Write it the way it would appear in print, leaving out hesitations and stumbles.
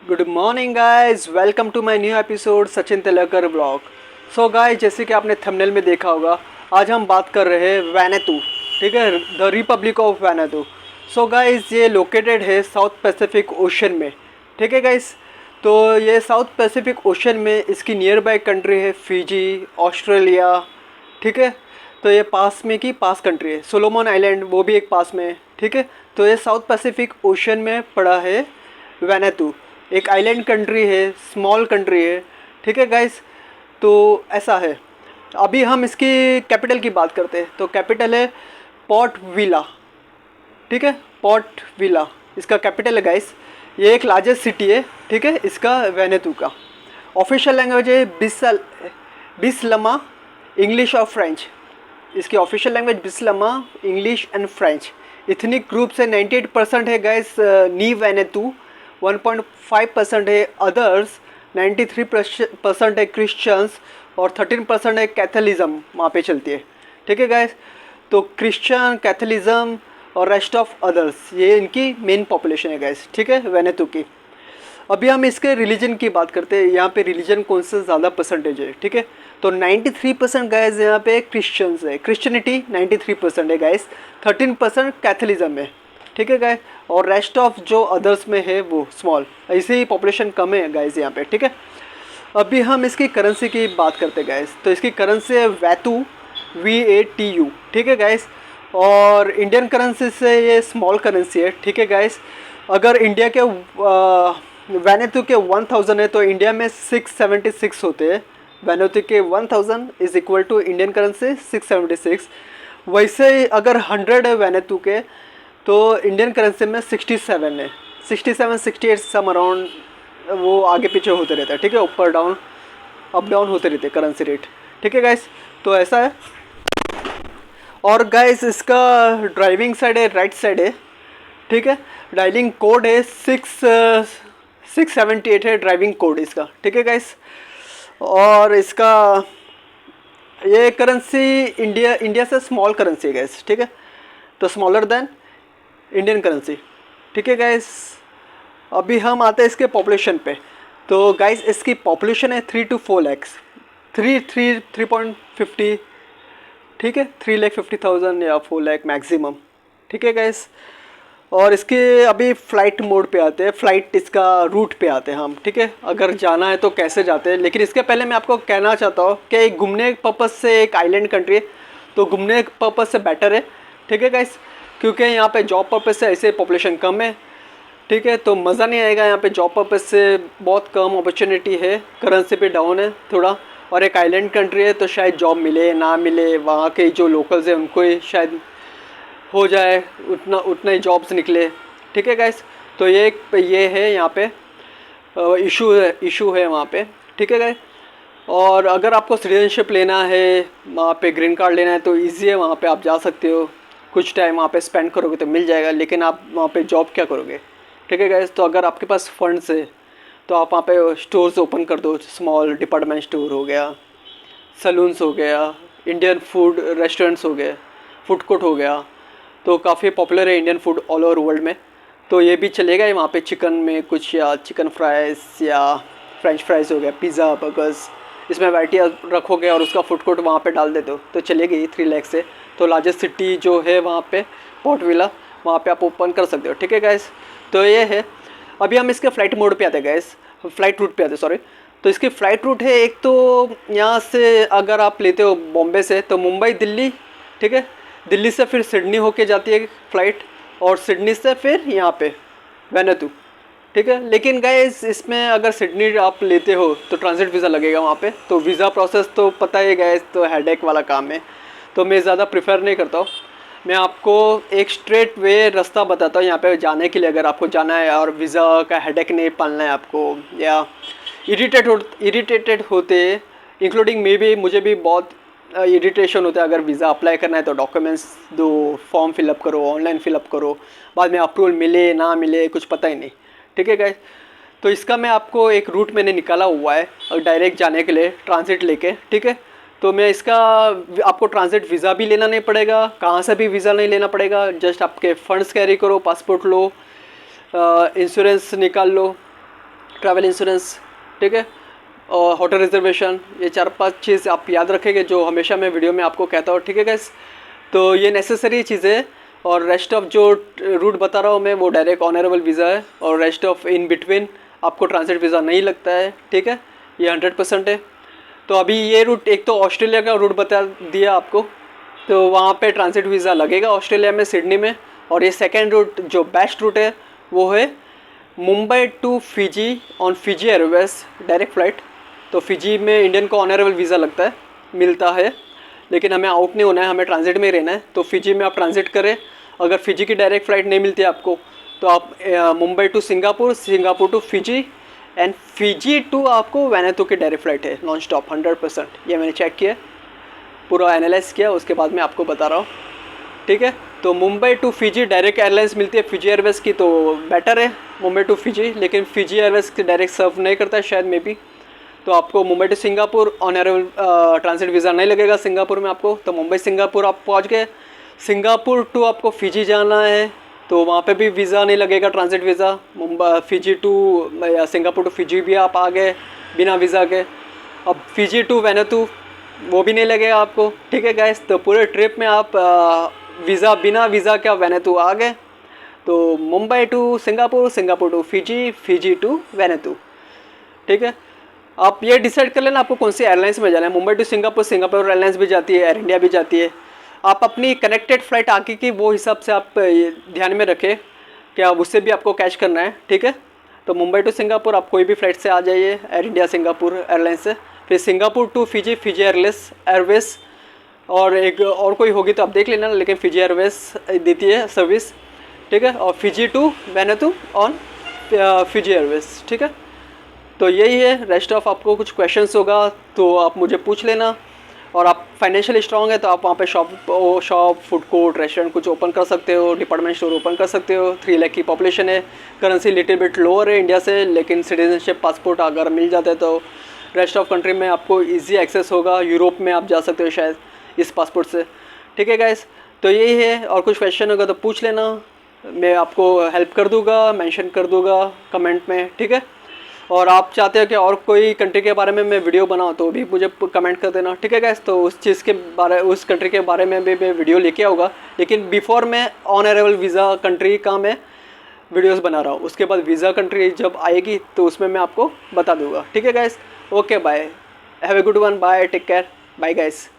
Good morning guys, welcome to my new episode Sachin Telkar vlog. So guys, जैसे कि आपने thumbnail में देखा होगा, आज हम बात कर रहे हैं वैनुतु। ठीक है, the republic of Vanuatu. So guys, ये लोकेटेड है साउथ पैसिफिक ओशन में। ठीक है गाइस, तो ये साउथ पैसिफिक ओशन में इसकी नियर बाय कंट्री है फिजी, ऑस्ट्रेलिया। ठीक है, तो ये पास में की पास कंट्री है। सोलोमन आइलैंड वो भी एक पास में है। ठीक है, तो ये साउथ पैसिफिक ओशन में पड़ा है वैनुतु। एक आइलैंड कंट्री है, स्मॉल कंट्री है। ठीक है गाइस, तो ऐसा है। अभी हम इसकी कैपिटल की बात करते हैं, तो कैपिटल है पोर्ट विला। ठीक है, पोर्ट विला इसका कैपिटल है गाइस। ये एक लार्जेस्ट सिटी है। ठीक है, इसका वैनुतु का ऑफिशियल लैंग्वेज है बिस्लमा, इंग्लिश और फ्रेंच। इसकी official language Bislama, English and French. Ethnic group से 98% है गाइस नी वैनुतु, 1.5% है अदर्स, 93% है क्रिश्चियंस और 13% है कैथलिज्म वहाँ पे चलती है। ठीक है गाइस, तो क्रिश्चियन, कैथलिज्म और रेस्ट ऑफ अदर्स, ये इनकी मेन पॉपुलेशन है गाइस। ठीक है, वैनुतु की। अभी हम इसके रिलीजन की बात करते हैं। यहाँ पे रिलीजन कौन सा ज़्यादा परसेंटेज है। ठीक है, तो 93% गाइस यहाँ पे क्रिश्चियंस है, क्रिश्चियनिटी 93% है गाइस, 13% कैथलिज्म है। ठीक है गाइस, और रेस्ट ऑफ जो अदर्स में है वो स्मॉल, ऐसे ही पॉपुलेशन कम है गाइस यहाँ पे। ठीक है, अभी हम इसकी करेंसी की बात करते हैं गाइस। तो इसकी करेंसी है वैतु, VATU। ठीक है गाइस, और इंडियन करेंसी से ये स्मॉल करेंसी है। ठीक है गाइस, अगर इंडिया के वैनुतु के 1000 है तो इंडिया में 676 होते हैं। वैनुतु के 1000 is equal to Indian currency 676। वैसे ही अगर 100 है वैनुतु के तो इंडियन करेंसी में 67 है, 67 68 सम अराउंड, वो आगे पीछे होते रहता है। ठीक है, ऊपर डाउन अप डाउन होते रहते हैं करेंसी रेट। ठीक है गाइस, तो ऐसा है। और गाइस, इसका ड्राइविंग साइड है, राइट साइड है। ठीक है, डायलिंग कोड है 678 है ड्राइविंग कोड इसका। ठीक है गाइस, और इसका ये करेंसी इंडिया से स्मॉल करेंसी है गाइस। ठीक है, तो स्मॉलर देन इंडियन करेंसी। ठीक है गाइस, अभी हम आते हैं इसके पॉपुलेशन पे। तो गाइस, इसकी पॉपुलेशन है 3 to 4 lakhs, 3.50। ठीक है, 3,50,000 या 4 लाख मैक्सिमम। ठीक है गाइस, और इसके अभी फ़्लाइट मोड पे आते हैं, फ़्लाइट इसका रूट पे आते हैं हम। ठीक है, अगर जाना है तो कैसे जाते हैं, लेकिन इसके पहले मैं आपको कहना चाहता हूँ कि एक घूमने पर्पज़ से एक आइलैंड कंट्री है, तो घूमने पर्पज़ से बेटर है। ठीक है गाइस, क्योंकि यहाँ पे जॉब पर्पज़ से ऐसे पॉपुलेशन कम है। ठीक है, तो मज़ा नहीं आएगा यहाँ पे, जॉब पर्पज़ से बहुत कम अपॉर्चुनिटी है, करेंसी पे डाउन है थोड़ा, और एक आइलैंड कंट्री है तो शायद जॉब मिले ना मिले, वहाँ के जो लोकल्स हैं उनको ही शायद हो जाए, उतना ही जॉब्स निकले। ठीक है गाइस, तो ये है यहाँ पे इशू है वहाँ पे। ठीक है गाइस, और अगर आपको सिटीजनशिप लेना है, वहाँ पे ग्रीन कार्ड लेना है तो इजी है, वहाँ पे आप जा सकते हो। कुछ टाइम वहाँ पे स्पेंड करोगे तो मिल जाएगा, लेकिन आप वहाँ पे जॉब क्या करोगे। ठीक है गाइस, तो अगर आपके पास फंड्स है तो आप वहाँ पे स्टोर्स ओपन कर दो, स्मॉल डिपार्टमेंट स्टोर हो गया, सलून्स हो गया, इंडियन फूड रेस्टोरेंट्स हो गए, फूड कोर्ट हो गया। तो काफ़ी पॉपुलर है Indian food all over world में, तो ये भी चलेगा ही वहाँ पे। चिकन में कुछ, या चिकन फ्राइज़ या फ्रेंच फ्राइज़ हो गया, पिज़्ज़ा, बर्गर्स, इसमें वैरायटी रखोगे और उसका फूड कोर्ट वहाँ पे डाल देते हो तो चलेगी 3 लाख से। तो लार्जेस्ट सिटी जो है वहाँ पे पोर्ट विला, वहाँ पे आप ओपन कर सकते हो। ठीक है गाइस, तो ये है। अभी हम इसके फ़्लाइट मोड पे आते हैं गाइस, फ़्लाइट रूट पे आते हैं, सॉरी। तो इसकी फ़्लाइट रूट है, एक तो यहाँ से अगर आप लेते हो बॉम्बे से तो मुंबई दिल्ली। ठीक है, दिल्ली से फिर सिडनी होके जाती है फ़्लाइट, और सिडनी से फिर यहाँ पे वैनुतु। ठीक है, लेकिन गाइस, इसमें अगर सिडनी आप लेते हो तो ट्रांजिट वीज़ा लगेगा वहाँ पे, तो वीज़ा प्रोसेस तो पता ही गाइस, तो हेडेक वाला काम है, तो मैं ज़्यादा प्रेफर नहीं करता हूँ। मैं आपको एक स्ट्रेट वे रास्ता बताता हूँ यहाँ पे जाने के लिए, अगर आपको जाना है और वीज़ा का हेडेक नहीं पालना है आपको, या इरिटेटेड होते, इंक्लूडिंग मे भी, मुझे भी बहुत इरिटेशन होता है। अगर वीज़ा अप्लाई करना है तो डॉक्यूमेंट्स दो, फॉर्म फिलअप करो, ऑनलाइन फिलअप करो, बाद में अप्रूवल मिले ना मिले कुछ पता ही नहीं। ठीक है गाइस, तो इसका मैं आपको एक रूट मैंने निकाला हुआ है और डायरेक्ट जाने के लिए ट्रांजिट लेके। ठीक है, तो मैं इसका आपको ट्रांजिट वीज़ा भी लेना नहीं पड़ेगा, कहाँ से भी वीज़ा नहीं लेना पड़ेगा, जस्ट आपके फ़ंड्स कैरी करो, पासपोर्ट लो, इंश्योरेंस निकाल लो, ट्रैवल इंश्योरेंस, ठीक है, और होटल रिजर्वेशन, ये 4-5 चीज़ आप याद रखेंगे जो हमेशा मैं वीडियो में आपको कहता हूँ, ठीक है गाइस। तो ये नेसेसरी चीज़ें, और रेस्ट ऑफ जो रूट बता रहा हूँ मैं वो डायरेक्ट ऑनरेबल वीज़ा है, और रेस्ट ऑफ इन बिटवीन आपको ट्रांजिट वीज़ा नहीं लगता है, ठीक है, ये 100% है। तो अभी ये रूट, एक तो ऑस्ट्रेलिया का रूट बता दिया आपको, तो वहाँ पे ट्रांजिट वीज़ा लगेगा ऑस्ट्रेलिया में, सिडनी में। और ये सेकेंड रूट जो बेस्ट रूट है वो है Mumbai to Fiji on Fiji Airways direct flight. तो फिजी में इंडियन को ऑनरेबल वीज़ा लगता है, मिलता है, लेकिन हमें आउट नहीं होना है, हमें ट्रांजिट में ही रहना है। तो फिजी में आप ट्रांजिट करें, अगर फिजी की डायरेक्ट फ़्लाइट नहीं मिलती आपको तो आप Mumbai to Singapore, Singapore to Fiji, and Fiji to आपको वैनेतू की डायरेक्ट फ़्लाइट है नॉन स्टॉप 100%। ये मैंने चेक किया, पूरा एनालाइज किया, उसके बाद मैं आपको बता रहा हूँ, ठीक है। तो Mumbai to Fiji direct airlines मिलती है फिजी एयरवेज़ की, तो बेटर है मुंबई टू फिजी, लेकिन फिजी एयरवेज़ डायरेक्ट सर्व नहीं करता है शायद, मे बी। तो आपको Mumbai to Singapore on arrival transit visa नहीं लगेगा सिंगापुर में आपको। तो मुंबई सिंगापुर आप पहुंच गए, सिंगापुर टू आपको फिजी जाना है तो वहाँ पे भी वीज़ा नहीं लगेगा, transit visa. Mumbai Fiji to या सिंगापुर टू फिजी भी आप आ गए बिना वीज़ा के। अब फिजी टू वैनुतु वो भी नहीं लगेगा आपको, ठीक है गाइस। तो पूरे ट्रिप में आप वीज़ा, बिना वीज़ा के आप वैनुतु आ गए। तो Mumbai to Singapore, Singapore to Fiji, Fiji to Vanuatu, ठीक है। आप ये डिसाइड कर लेना आपको कौन सी एयरलाइंस में जाना है। Mumbai to Singapore, Singapore Airlines भी जाती है, एयर इंडिया भी जाती है। आप अपनी कनेक्टेड फ़्लाइट आगे की वो हिसाब से आप ध्यान में रखें क्या उससे भी आपको कैच करना है, ठीक है। तो मुंबई टू सिंगापुर आप कोई भी फ़्लाइट से आ जाइए, एयर इंडिया सिंगापुर एयरलाइंस से। फिर Singapore to Fiji, Fiji Airways, और एक और कोई होगी तो आप देख लेना, लेकिन फिजी एयरवेज़ देती है सर्विस, ठीक है। और Fiji to Vanuatu on Fiji Airways, ठीक है। तो यही है, रेस्ट ऑफ आपको कुछ क्वेश्चंस होगा तो आप मुझे पूछ लेना। और आप फाइनेंशियली स्ट्रांग है तो आप वहाँ पे शॉप, फूड कोर्ट, रेस्टोरेंट कुछ ओपन कर सकते हो, डिपार्टमेंट स्टोर ओपन कर सकते हो। 3 लाख की पॉपुलेशन है, करेंसी लिटिल बिट लोअर है इंडिया से, लेकिन सिटीजनशिप पासपोर्ट अगर मिल जाता है तो रेस्ट ऑफ कंट्री में आपको ईजी एक्सेस होगा। यूरोप में आप जा सकते हो शायद इस पासपोर्ट से, ठीक है गाइस। तो यही है, और कुछ क्वेश्चन होगा तो पूछ लेना, मैं आपको हेल्प कर दूँगा, मैंशन कर दूँगा कमेंट में, ठीक है। और आप चाहते हो कि और कोई कंट्री के बारे में मैं वीडियो बनाऊं तो भी मुझे कमेंट कर देना, ठीक है गाइस। तो उस चीज़ के बारे, उस कंट्री के बारे में भी मैं वीडियो लेके आऊँगा, लेकिन बिफोर मैं ऑनरेबल वीज़ा कंट्री का मैं वीडियोस बना रहा हूँ। उसके बाद वीज़ा कंट्री जब आएगी तो उसमें मैं आपको बता दूँगा, ठीक है guys. Okay bye, have a good one, bye, take care, bye guys.